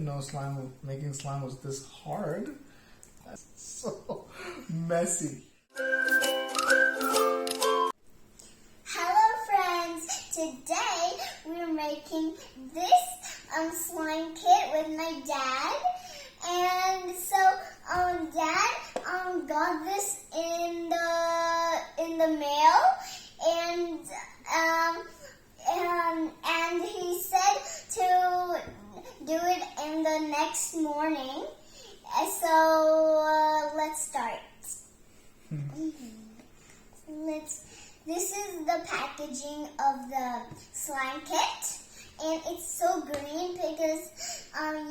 didn't know making slime was this hard. That's so messy. Hello friends! Today we're making this slime kit with my dad. And so Dad got this in the mail, and he said to do it in the next morning. So let's start. This is the packaging of the slime kit, and it's so green because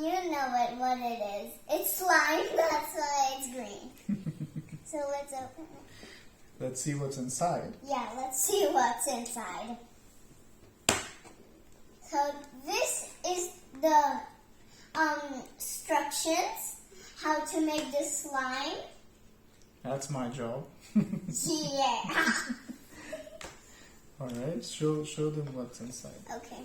you know what it is. It's slime, that's why it's green. So let's open it. Let's see what's inside. Yeah, let's see what's inside. So this is the instructions how to make this slime. That's my job. Yeah. Alright, show them what's inside. Okay.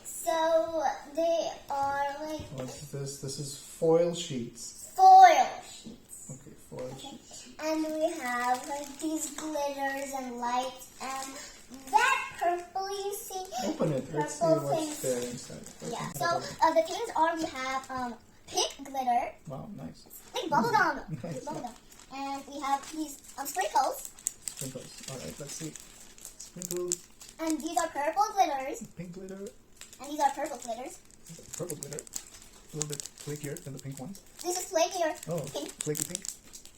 So they are like... What's this? This is foil sheets. Foil sheets. Okay, foil sheets. And we have like these glitters and lights and that purple you see. Open it. Let's see what's there inside. Yeah. So the things are, we have pink glitter. Wow, nice. Like bubble gum. Nice. Bubble gum. And we have these sprinkles. Sprinkles. Alright, let's see. Sprinkles. And these are purple glitters. Pink glitter. And these are purple glitters. Purple glitter. A little bit flakier than the pink ones. This is flakier. Oh, Pink. flaky pink.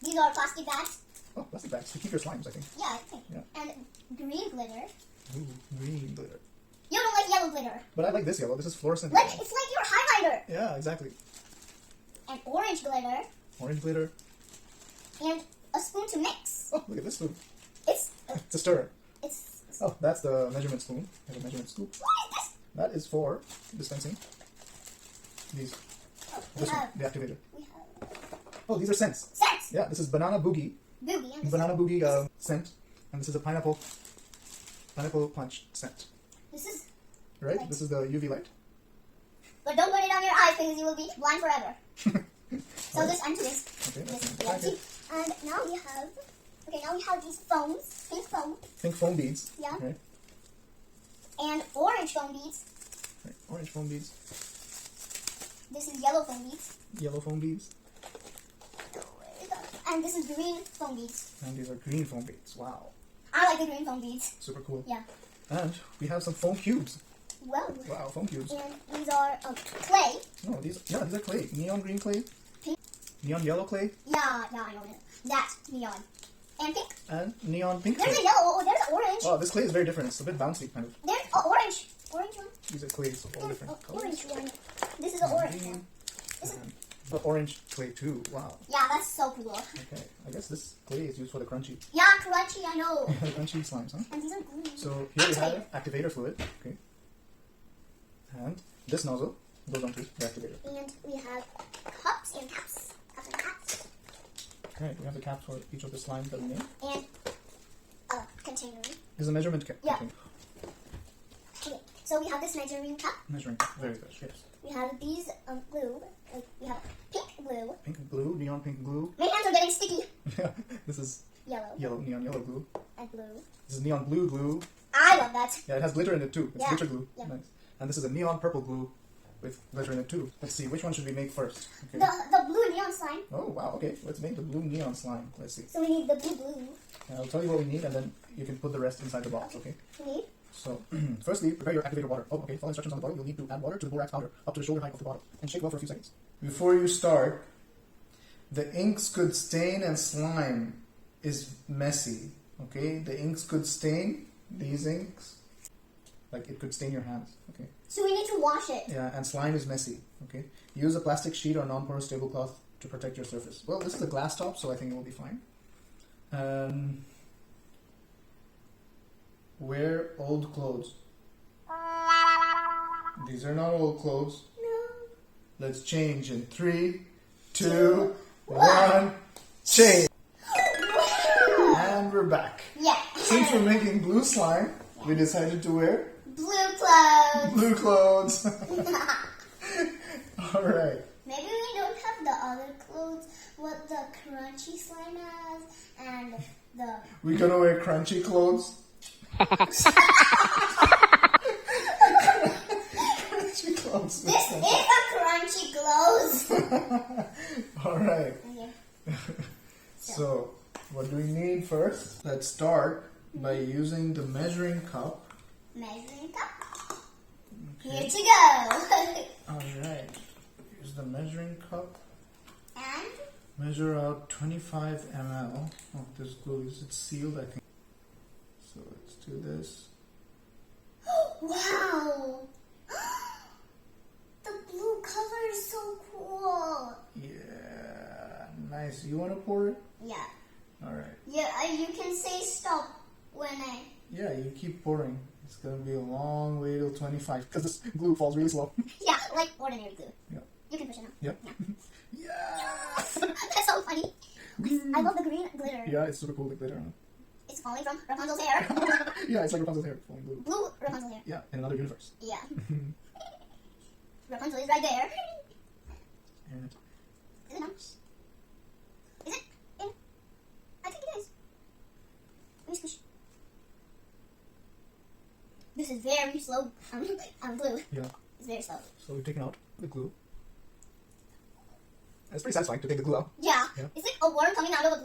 These are plastic bags. Oh, plastic bags to keep your slimes, I think. Yeah, I think. Yeah. And green glitter. Ooh, green glitter. You don't like yellow glitter. But I like this yellow. This is fluorescent. Like, yellow. it's like your highlighter. Yeah, exactly. And orange glitter. Orange glitter. And a spoon to mix. Oh, look at this spoon. It's It's a stirrer. it's. Oh, that's the measurement spoon. I have a measurement scoop. What is this? That is for dispensing these. Oh, This one, the activator. we have Oh, these are scents. scents. Yeah, this is banana boogie. Boogie. And Banana boogie scent. And this is a pineapple punch scent. this is. Right? Light. This is the UV light. But don't put it on your eyes because you will be blind forever. So Alright. this empty this. Okay, that's This the empty. packet. And now we have. Okay, now we have these foams, pink foam, Pink foam beads. Yeah. Right? and orange foam beads. Right. Orange foam beads. This is yellow foam beads. Yellow foam beads. And this is green foam beads. And these are green foam beads. Wow. I like the green foam beads. Super cool. Yeah. And we have some foam cubes. Well. Wow, foam cubes. And these are clay. No, these are clay. Neon green clay. Pink. Neon yellow clay. Yeah, I know it. That's neon. And pink. And neon pink There's clay. a yellow. Oh, there's an orange. Oh, this clay is very different. It's a bit bouncy, kind of. There's orange. Orange one. These are clays, all different colors. Orange one. This is an orange Green. one. This is, And the orange clay too. Wow. yeah, that's so cool. Okay, I guess this clay is used for the crunchy, Yeah, crunchy, I know. the crunchy slimes, huh? And these are green. So here we have activator fluid. Okay. And this nozzle goes onto the activator. And we have cups and caps. Cups and caps. Okay, we have the caps for each of the slimes that we made. And a container. This is a measurement cap. Yeah. Okay. Okay, so we have this measuring cup. Measuring cap. Very good. Yes. We have these glue. Like, we have pink glue. Pink and blue, neon pink glue. My hands are getting sticky. This is Yellow neon yellow glue. and blue. This is neon blue glue. I love that. Yeah, it has glitter in it too. It's Yeah. glitter glue. Yeah. Nice. And this is a neon purple glue with glitter in it too. Let's see, which one should we make first? Okay. The blue neon slime. Oh wow, okay. Let's make the blue neon slime. Let's see. So we need the blue. And I'll tell you what we need and then you can put the rest inside the box, okay? We need. So, firstly, prepare your activator water. Oh, okay. Follow instructions on the bottle. You'll need to add water to the borax powder up to the shoulder height of the bottle and shake well for a few seconds. Before you start, the inks could stain and slime is messy, okay? The inks could stain, these inks, like it could stain your hands, okay? So we need to wash it. Yeah, and slime is messy, okay? Use a plastic sheet or non-porous tablecloth to protect your surface. Well, this is a glass top, so I think it will be fine. Wear old clothes. These are not old clothes. No. Let's change in 3, 2, 1, change. And we're back. Yeah. Since we're making blue slime, we decided to wear Blue clothes. blue clothes. Alright. Maybe we don't have the other clothes, what the crunchy slime has, and the... We're gonna wear crunchy clothes. Crunchy clothes. This is a crunchy clothes. Alright. Okay. So, what do we need first? Let's start by using the measuring cup. Measuring cup. Okay. Here to go. Alright. Use the measuring cup. And? Measure out 25 ml of this glue. Is it sealed? I think. So let's do this. Wow! The blue color is so cool. Yeah, nice. You want to pour it? Yeah. Alright. Yeah, you can say stop when I... Yeah, you keep pouring. It's going to be a long way till 25 because this glue falls really slow. Yeah, like ordinary glue. Yeah. You can push it now. Yeah. Yeah. That's so funny. I love the green glitter. Yeah, it's super cool, the glitter on it. It's falling from Rapunzel's hair. Yeah, it's like Rapunzel's hair falling blue. Blue Rapunzel's hair. Yeah, in another universe. Yeah. Rapunzel is right there. And Is it not? Is it in? I think it is. Let me squish. This is very slow. Glue. yeah, It's very slow. so we've taken out the glue. It's pretty satisfying to take the glue out. Yeah. Yeah. It's like a worm coming out of a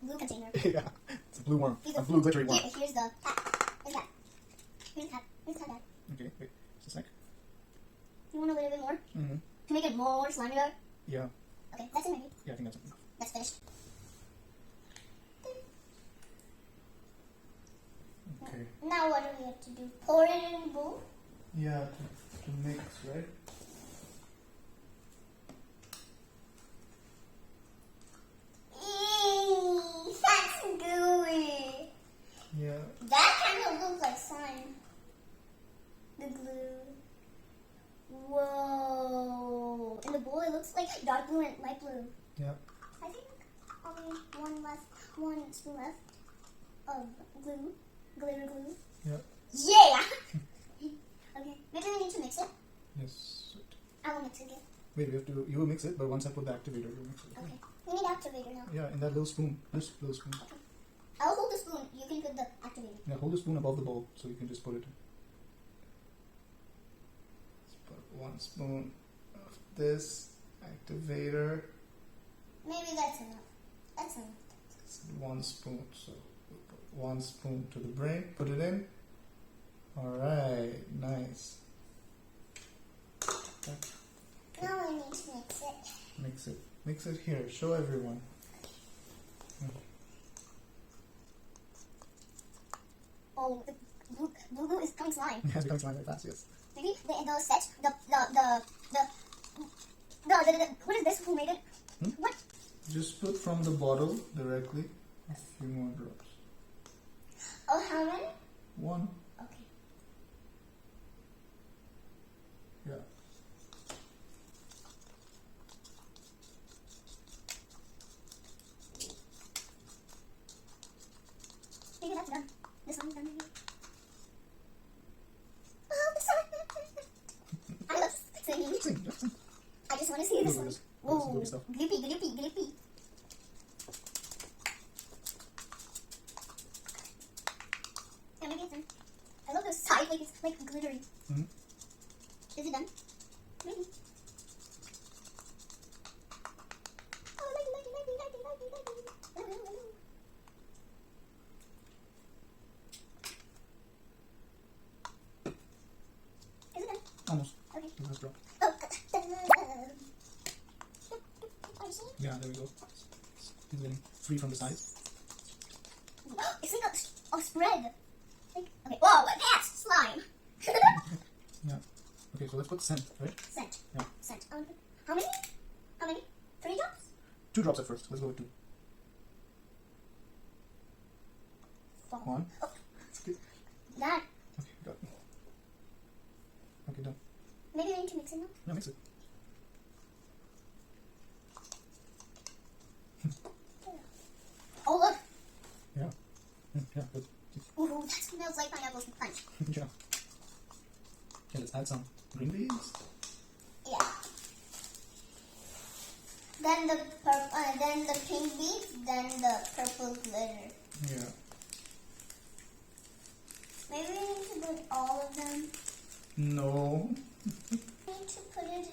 glue container. Yeah, it's a blue worm. A blue glittery worm. Here's the hat. Here's that. Here's the hat. Here's the hat. Okay, wait. Just a sec. You want a little bit more? Mm-hmm. To make it more slimier? Yeah. Okay, that's it maybe. Yeah, I think that's enough. That's finished. Okay. Now what do we have to do? Pour it in a bowl? Yeah, to mix, right? That's gooey. Yeah. That kind of looks like slime. The glue. Whoa. In the bowl it looks like dark blue and light blue. Yeah. I think only one spoon left of glue. Glitter glue. Yeah. Yeah! Okay, maybe we need to mix it. Yes. I will mix it again. Wait, we have to. You will mix it, but once I put the activator, you'll mix it. Okay. We need activator now. Yeah, in that little spoon. This little spoon. Okay. I'll hold the spoon. You can put the activator. Yeah, hold the spoon above the bowl so you can just put it. Let's put 1 spoon of this activator. Maybe that's enough. That's enough. It's 1 spoon, so we'll put 1 spoon to the brim. Put it in. Alright, nice. Okay. Now we need to mix it. Mix it. Mix it here. Show everyone. Oh, the blue glue is coming slime. It has become slime very fast, yes. Maybe the set, what is this? Who made it? Hmm? What? Just put from the bottle directly a few more drops. Oh, how many? 1. Okay. Yeah. Maybe that's done. This one's done, maybe. Oh, this one. I love singing. Sing, just sing. I just want to see this one. This is Whoa. good stuff. Gloopy, gloopy, gloopy. Yeah, maybe it's done. I love the side, like it's like glittery. Mm-hmm. Is it done? Maybe. Oh, lighty. Is it done? Almost. Okay. The last drop. Oh, are you seeing it? Yeah, there we go. It's getting free from the sides. It's like a spread. Like, okay. Whoa, that's slime. Yeah. Okay, so let's put scent, right? Scent. Yeah. Scent. How many? How many? 3 drops? 2 drops at first. Let's go with 2. 1. Oh, Okay. that. Okay, got it. Okay, done. Maybe we need to mix it now. Yeah, mix it. Oh, look. Yeah. Yeah, good. Ooh, that smells like pineapple punch. Yeah. Okay, let's add some green beans. Yeah. then the then the pink beads, then the purple glitter. Yeah. Maybe we need to put all of them. No. We need to put it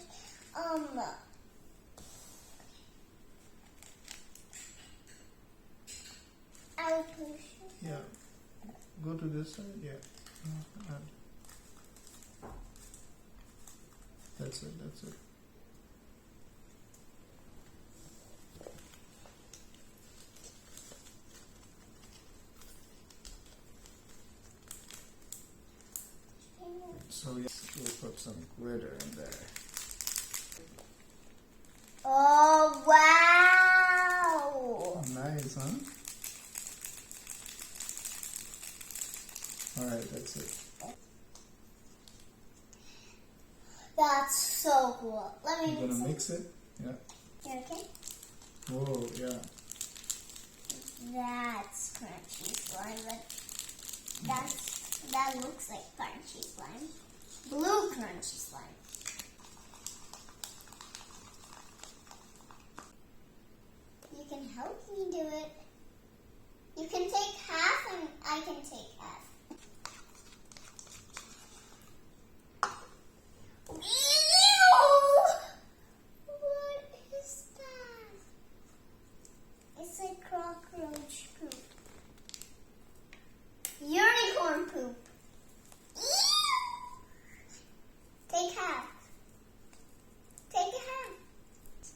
I'll push it. Yeah. Go to this side. Yeah. That's it. That's it. So yes, we'll put some glitter in there. Oh wow! Oh, nice, huh? All right, that's it. That's so cool. Let me You gonna mix it? Yeah. You okay? Whoa, yeah. That's crunchy slime, but that looks like crunchy slime. Blue crunchy slime. You can help me do it. You can take half and I can take half. Ew! What is that? It's like cockroach poop. Unicorn poop. Ew! Take half. Take half.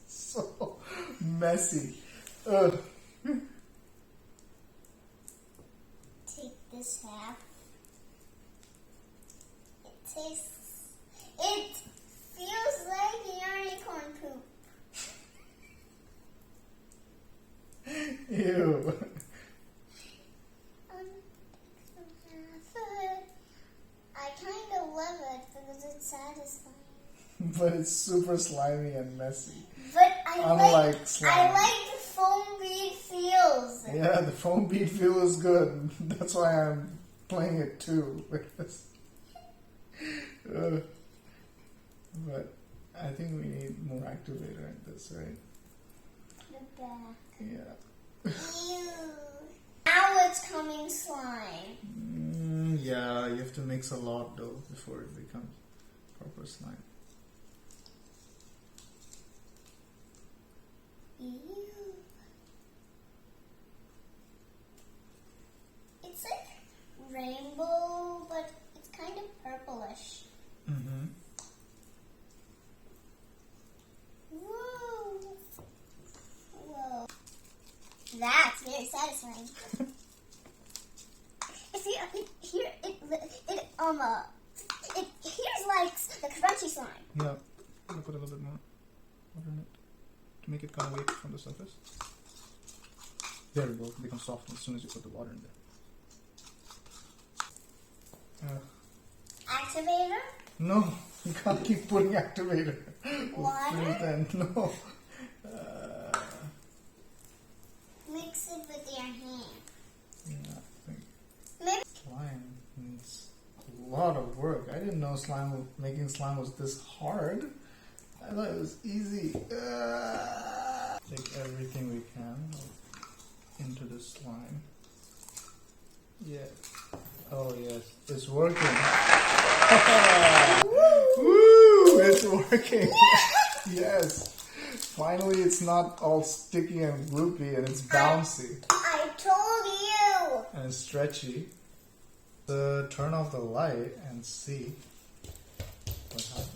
So messy. Ugh. Take this half. It feels like unicorn poop. Ew. I kind of love it because it's satisfying. But it's super slimy and messy. But I Unlike slime. I like the foam bead feels. Yeah, the foam bead feel is good. That's why I'm playing it too. But I think we need more activator in this, right? The back. Yeah. Ew. Now it's coming slime. Yeah, you have to mix a lot though before it becomes proper slime. Ew. It's like rainbow, but it's kind of purplish. Mm-hmm. Whoa. Whoa. That's very satisfying. If you here it here's like the crunchy slime. Yeah. I'm gonna put a little bit more water in it to make it come away from the surface. There we go. It becomes soft as soon as you put the water in there. Activator? No, you can't keep putting activator. Water? Then no. Mix it with your hand. Yeah, I think Maybe. slime needs a lot of work. I didn't know making slime was this hard. I thought it was easy. Take everything we can into the slime. Yeah. Oh yes, it's working. Woo! It's working. Yes. Finally, it's not all sticky and gloopy, and it's bouncy I told you. and stretchy. Turn off the light and see what happens.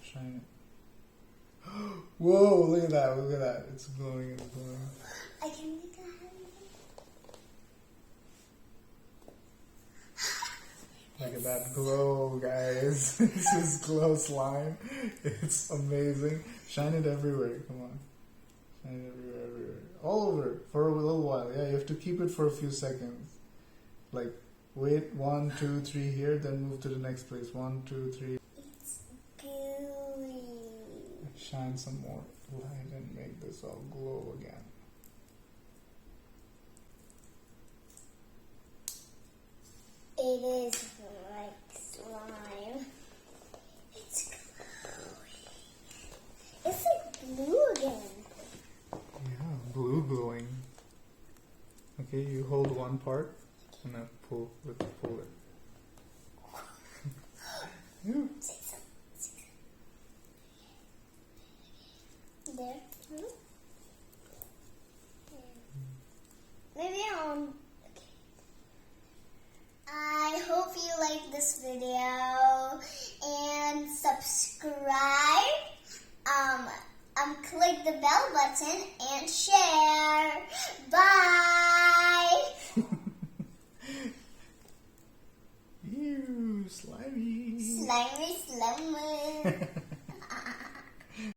Shine it. Whoa! Look at that! Look at that! It's glowing! It's glowing. I can make a hand. Look at that glow, guys. This is glow slime. It's amazing. Shine it everywhere. Come on. Shine it everywhere, everywhere. All over for a little while. Yeah, you have to keep it for a few seconds. Like, wait, 1, 2, 3 here, then move to the next place. 1, 2, 3. It's gooey. Shine some more light and make this all glow again. It is like slime. It's glowy. It's Okay, you hold one part and then pull it. Yeah. There. Maybe I'll. I hope you like this video and subscribe. Click the bell button and share.